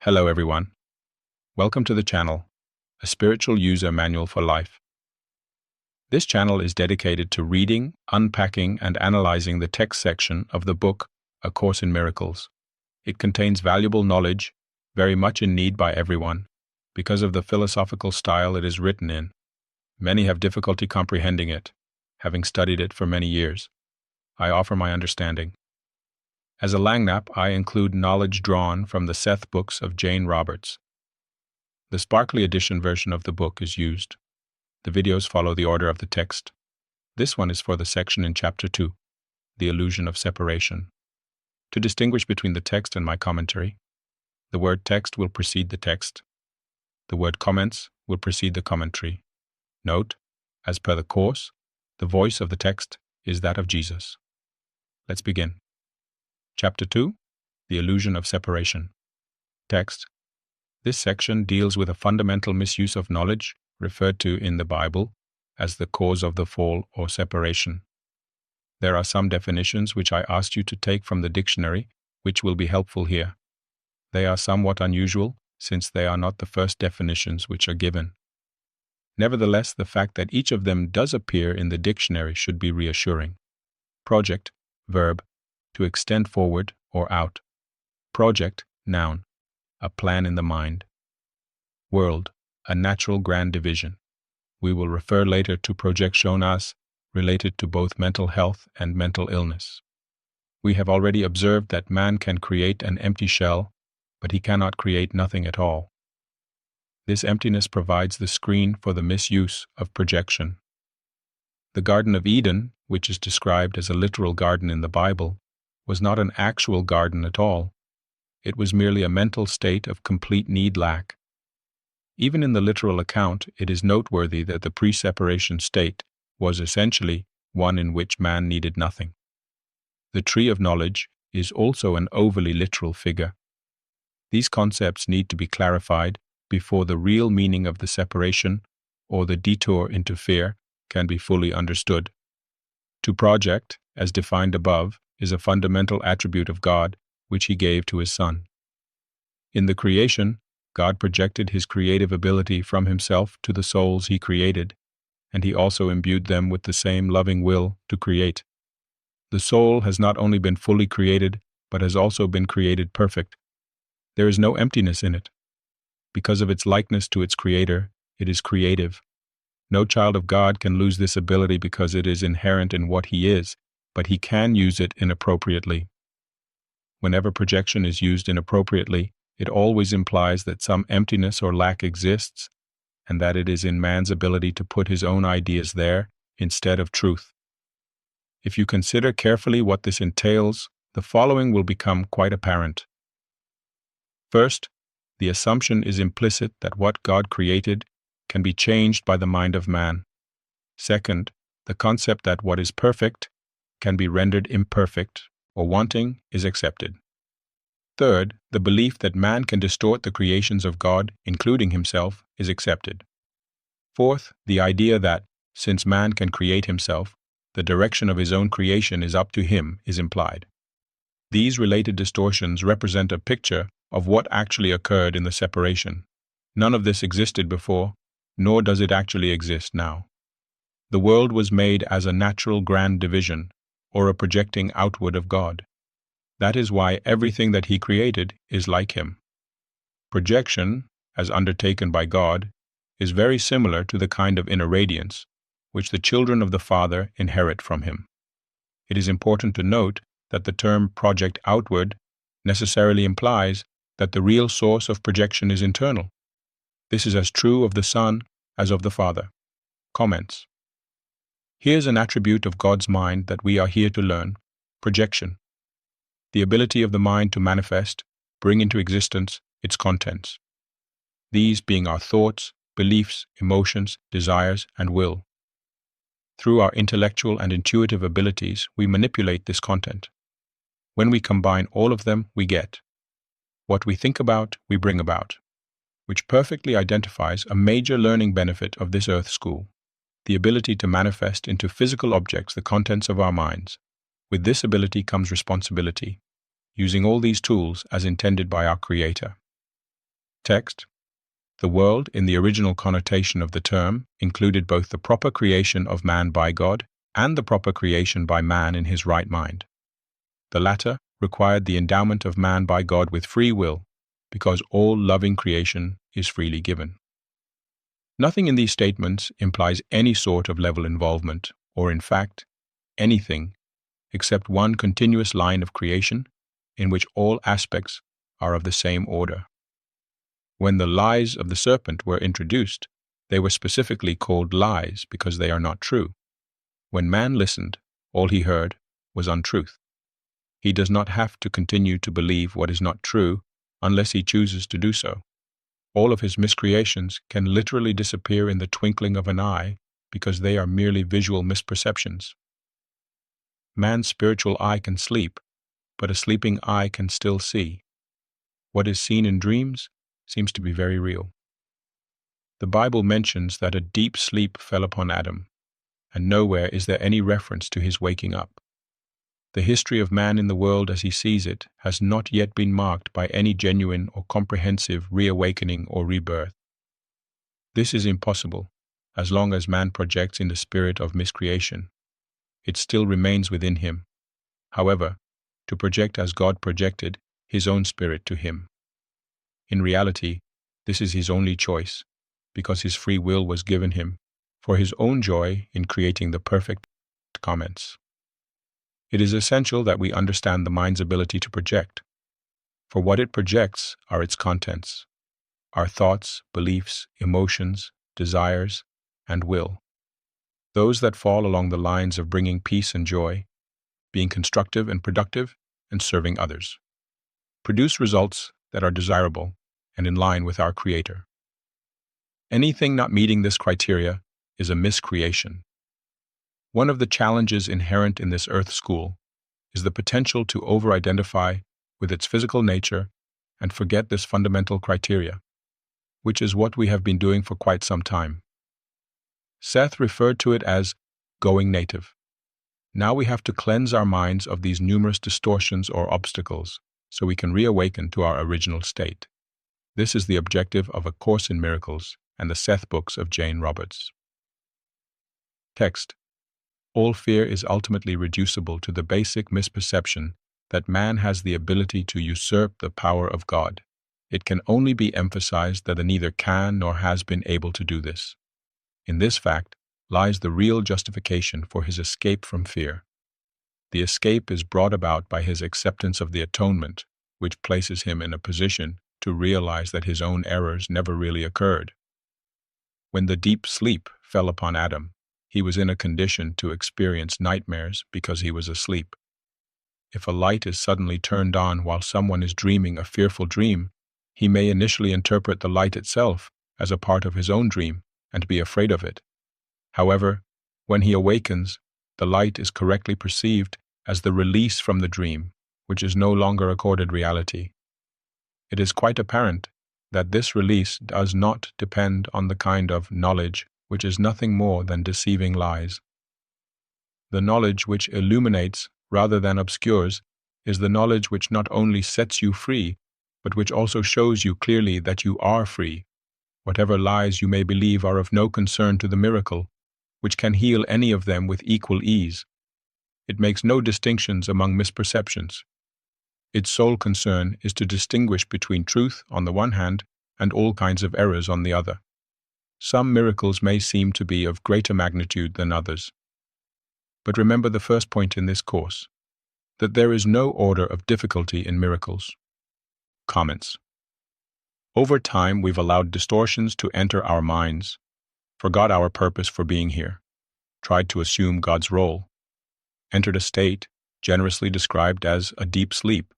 Hello everyone. Welcome to the channel, a spiritual user manual for life. This channel is dedicated to reading, unpacking, and analyzing the text section of the book, A Course in Miracles. It contains valuable knowledge, very much in need by everyone, because of the philosophical style it is written in. Many have difficulty comprehending it, having studied it for many years. I offer my understanding. As a Langnap, I include knowledge drawn from the Seth books of Jane Roberts. The Sparkly Edition version of the book is used. The videos follow the order of the text. This one is for the section in Chapter 2, The Illusion of Separation. To distinguish between the text and my commentary, the word text will precede the text. The word comments will precede the commentary. Note, as per the course, the voice of the text is that of Jesus. Let's begin. Chapter 2, The Illusion of Separation. Text. This section deals with a fundamental misuse of knowledge referred to in the Bible as the cause of the fall or separation. There are some definitions which I asked you to take from the dictionary, which will be helpful here. They are somewhat unusual, since they are not the first definitions which are given. Nevertheless, the fact that each of them does appear in the dictionary should be reassuring. Project, verb, to extend forward or out. Project, noun, a plan in the mind. World, a natural grand division. We will refer later to projectiones related to both mental health and mental illness. We have already observed that man can create an empty shell, but he cannot create nothing at all. This emptiness provides the screen for the misuse of projection. The Garden of Eden, which is described as a literal garden in the Bible, was not an actual garden at all. It was merely a mental state of complete need-lack. Even in the literal account, it is noteworthy that the pre-separation state was essentially one in which man needed nothing. The tree of knowledge is also an overly literal figure. These concepts need to be clarified before the real meaning of the separation or the detour into fear can be fully understood. To project, as defined above, is a fundamental attribute of God which he gave to his Son. In the creation, God projected his creative ability from himself to the souls he created, and he also imbued them with the same loving will to create. The soul has not only been fully created, but has also been created perfect. There is no emptiness in it. Because of its likeness to its Creator, it is creative. No child of God can lose this ability because it is inherent in what he is, but he can use it inappropriately. Whenever projection is used inappropriately, it always implies that some emptiness or lack exists, and that it is in man's ability to put his own ideas there instead of truth. If you consider carefully what this entails, the following will become quite apparent. First, the assumption is implicit that what God created can be changed by the mind of man. Second, the concept that what is perfect can be rendered imperfect or wanting is accepted. Third, the belief that man can distort the creations of God, including himself, is accepted. Fourth, the idea that, since man can create himself, the direction of his own creation is up to him is implied. These related distortions represent a picture of what actually occurred in the separation. None of this existed before, nor does it actually exist now. The world was made as a natural grand division, or a projecting outward of God. That is why everything that he created is like him. Projection, as undertaken by God, is very similar to the kind of inner radiance which the children of the Father inherit from him. It is important to note that the term project outward necessarily implies that the real source of projection is internal. This is as true of the Son as of the Father. Comments. Here's an attribute of God's mind that we are here to learn: projection. The ability of the mind to manifest, bring into existence its contents. These being our thoughts, beliefs, emotions, desires, and will. Through our intellectual and intuitive abilities, we manipulate this content. When we combine all of them, we get what we think about, we bring about, which perfectly identifies a major learning benefit of this Earth School: the ability to manifest into physical objects the contents of our minds. With this ability comes responsibility, using all these tools as intended by our Creator. Text. The world, in the original connotation of the term, included both the proper creation of man by God and the proper creation by man in his right mind. The latter required the endowment of man by God with free will, because all loving creation is freely given. Nothing in these statements implies any sort of level involvement, or in fact, anything, except one continuous line of creation in which all aspects are of the same order. When the lies of the serpent were introduced, they were specifically called lies because they are not true. When man listened, all he heard was untruth. He does not have to continue to believe what is not true unless he chooses to do so. All of his miscreations can literally disappear in the twinkling of an eye because they are merely visual misperceptions. Man's spiritual eye can sleep, but a sleeping eye can still see. What is seen in dreams seems to be very real. The Bible mentions that a deep sleep fell upon Adam, and nowhere is there any reference to his waking up. The history of man in the world as he sees it has not yet been marked by any genuine or comprehensive reawakening or rebirth. This is impossible as long as man projects in the spirit of miscreation. It still remains within him, however, to project as God projected his own spirit to him. In reality, this is his only choice, because his free will was given him for his own joy in creating the perfect comments. It is essential that we understand the mind's ability to project, for what it projects are its contents, our thoughts, beliefs, emotions, desires, and will. Those that fall along the lines of bringing peace and joy, being constructive and productive, and serving others, produce results that are desirable and in line with our Creator. Anything not meeting this criteria is a miscreation. One of the challenges inherent in this earth school is the potential to over-identify with its physical nature and forget this fundamental criteria, which is what we have been doing for quite some time. Seth referred to it as going native. Now we have to cleanse our minds of these numerous distortions or obstacles so we can reawaken to our original state. This is the objective of A Course in Miracles and the Seth books of Jane Roberts. Text. All fear is ultimately reducible to the basic misperception that man has the ability to usurp the power of God. It can only be emphasized that he neither can nor has been able to do this. In this fact lies the real justification for his escape from fear. The escape is brought about by his acceptance of the atonement, which places him in a position to realize that his own errors never really occurred. When the deep sleep fell upon Adam, he was in a condition to experience nightmares because he was asleep. If a light is suddenly turned on while someone is dreaming a fearful dream, he may initially interpret the light itself as a part of his own dream and be afraid of it. However, when he awakens, the light is correctly perceived as the release from the dream, which is no longer accorded reality. It is quite apparent that this release does not depend on the kind of knowledge which is nothing more than deceiving lies. The knowledge which illuminates rather than obscures is the knowledge which not only sets you free, but which also shows you clearly that you are free. Whatever lies you may believe are of no concern to the miracle, which can heal any of them with equal ease. It makes no distinctions among misperceptions. Its sole concern is to distinguish between truth on the one hand and all kinds of errors on the other. Some miracles may seem to be of greater magnitude than others. But remember the first point in this course, that there is no order of difficulty in miracles. Comments. Over time, we've allowed distortions to enter our minds, forgot our purpose for being here, tried to assume God's role, entered a state generously described as a deep sleep.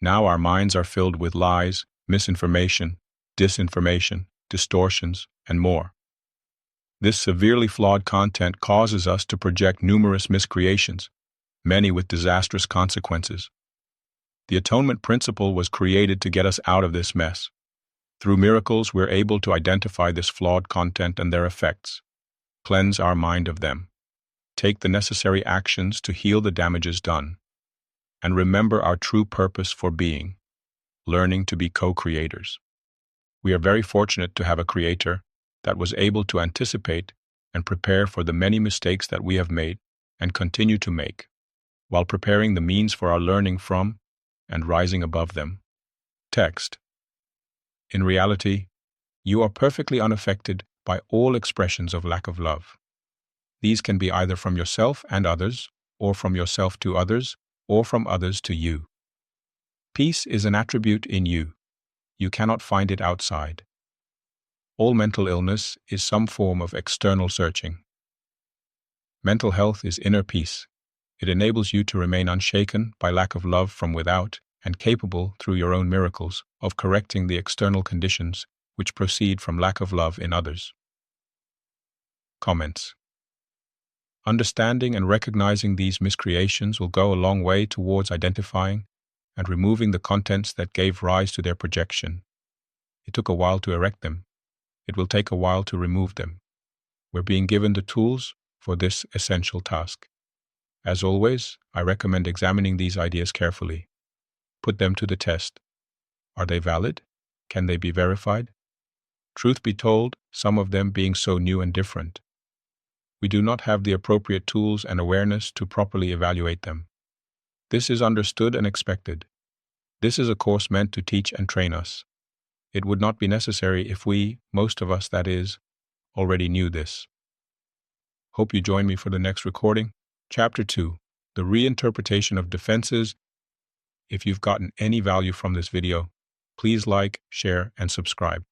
Now our minds are filled with lies, misinformation, disinformation, distortions, and more. This severely flawed content causes us to project numerous miscreations, many with disastrous consequences. The atonement principle was created to get us out of this mess. Through miracles, we're able to identify this flawed content and their effects, cleanse our mind of them, take the necessary actions to heal the damages done, and remember our true purpose for being, learning to be co-creators. We are very fortunate to have a creator that was able to anticipate and prepare for the many mistakes that we have made and continue to make, while preparing the means for our learning from and rising above them. Text. In reality, you are perfectly unaffected by all expressions of lack of love. These can be either from yourself and others, or from yourself to others, or from others to you. Peace is an attribute in you. You cannot find it outside. All mental illness is some form of external searching. Mental health is inner peace. It enables you to remain unshaken by lack of love from without and capable, through your own miracles, of correcting the external conditions which proceed from lack of love in others. Comments. Understanding and recognizing these miscreations will go a long way towards identifying and removing the contents that gave rise to their projection. It took a while to erect them. It will take a while to remove them. We're being given the tools for this essential task. As always, I recommend examining these ideas carefully. Put them to the test. Are they valid? Can they be verified? Truth be told, some of them being so new and different, we do not have the appropriate tools and awareness to properly evaluate them. This is understood and expected. This is a course meant to teach and train us. It would not be necessary if we, most of us that is, already knew this. Hope you join me for the next recording. Chapter 2, the reinterpretation of defenses. If you've gotten any value from this video, please like, share, and subscribe.